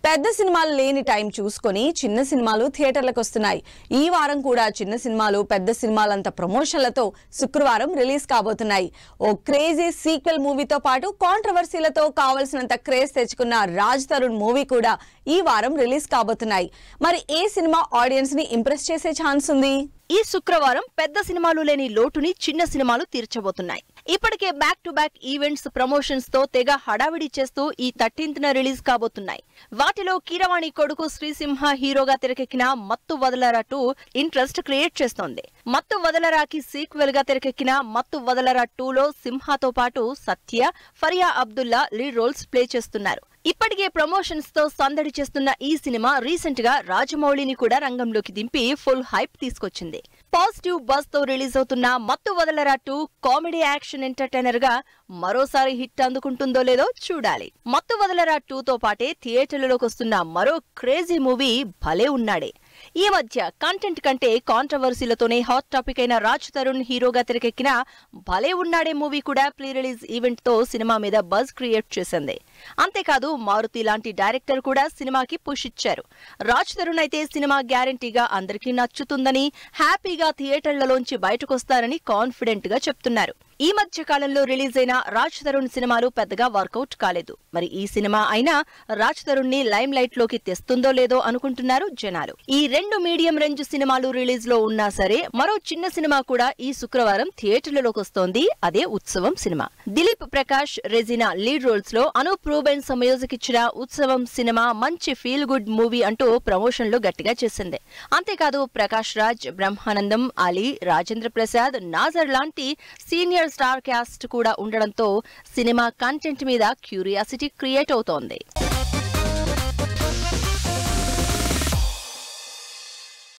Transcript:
పెద్ద సినిమాలు లేని టైం చూసుకొని చిన్న సినిమాలు థియేటర్లకు వస్తున్నాయి. ఈ వారం కూడా చిన్న సినిమాలు పెద్ద సినిమాలంత ప్రమోషన్లతో శుక్రవారం రిలీజ్ కాబోతున్నాయి. ఓ క్రేజీ సీక్వెల్ మూవీతో పాటు కాంట్రవర్సీలతో కావాల్సినంత క్రేజ్ తెచ్చుకున్న రాజ్ తరుణ్ మూవీ కూడా ఈ వారం రిలీజ్ కాబోతున్నాయి. మరి ఏ సినిమా ఆడియన్స్ ని ఇంప్రెస్ చేసే ఛాన్స్ ఉంది? ఈ శుక్రవారం పెద్ద సినిమాలు లేని లోటుని చిన్న సినిమాలు తీర్చబోతున్నాయి. ఇప్పటికే back to back events promotions తో తెగ హడావిడి చేస్తూ ఈ 13th రిలీజ్ కాబోతున్నాయి. వాటిలో కీరవాణి కొడుకు శ్రీసింహ హీరోగా తెరకెక్కిన మత్తు వదలరా 2 ఇంట్రెస్ట్ క్రియేట్ చేస్తోంది. మత్తు వదలరాకి సీక్వెల్ గా తెరకెక్కిన మత్తు వదలరా 2లో సింహతో పాటు Satya, Faria Abdullah lead roles play చేస్తున్నారు. ఇప్పటికే ప్రమోషన్స్ తో సందడి చేస్తున్న ఈ సినిమా రీసెంట్ గా రాజమౌళిని కూడా రంగంలోకి దింపి ఫుల్ హైప్ తీసుకొచ్చింది. పాజిటివ్ బజ్ తో రిలీజ్ అవుతున్న మత్తు వదలరా 2 కామెడీ యాక్షన్ ఎంటర్టైనర్ గా మరోసారి హిట్ అందుకుంటుందో లేదో చూడాలి. మత్తు వదలరా 2తో పాటే థియేటర్లలోకి వస్తున్న మరో క్రేజీ మూవీ భలే ఉన్నాడే. ఈ మధ్య కంటెంట్ కంటే కాంట్రవర్సీలతోనే హాట్ టాపిక్ అయిన రాజ్ తరుణ్ హీరోగా తెరకెక్కిన భలే ఉన్నాడే మూవీ కూడా ప్రీ రిలీజ్ ఈవెంట్ తో సినిమా మీద బజ్ క్రియేట్ చేసింది. అంతేకాదు మారుతి లాంటి డైరెక్టర్ కూడా సినిమాకి పుష్ ఇచ్చారు. రాజ్ తరుణ్ అయితే సినిమా గ్యారంటీగా అందరికీ నచ్చుతుందని, హ్యాపీగా థియేటర్లలోంచి బయటకొస్తారని కాన్ఫిడెంట్ గా చెప్తున్నారు. ఈ మధ్య కాలంలో రిలీజ్ అయిన రాజ్ తరుణ్ సినిమాలు పెద్దగా వర్కౌట్ కాలేదు. మరి ఈ సినిమా అయినా రాజ్ తరుణ్ ని లైమ్ లైట్ లోకి తెస్తుందో లేదో అనుకుంటున్నారు జనాలు. ఈ 2 మీడియం రేంజ్ సినిమాలు రిలీజ్ లో ఉన్నా సరే మరో చిన్న సినిమా కూడా ఈ శుక్రవారం థియేటర్లలోకి వస్తోంది. అదే Utsavam cinema. Dilip Prakash, Regina lead roles లో అనూప్ రూబెన్స్ మ్యూజిక్ ఇచ్చిన ఉత్సవం సినిమా మంచి ఫీల్ గుడ్ మూవీ అంటూ ప్రమోషన్లు గట్టిగా చేసింది. అంతేకాదు ప్రకాష్ రాజ్, బ్రహ్మానందం, అలీ, రాజేంద్ర ప్రసాద్, నాజర్ లాంటి సీనియర్ స్టార్ క్యాస్ట్ కూడా ఉండడంతో సినిమా కంటెంట్ మీద క్యూరియాసిటీ క్రియేట్ అవుతోంది.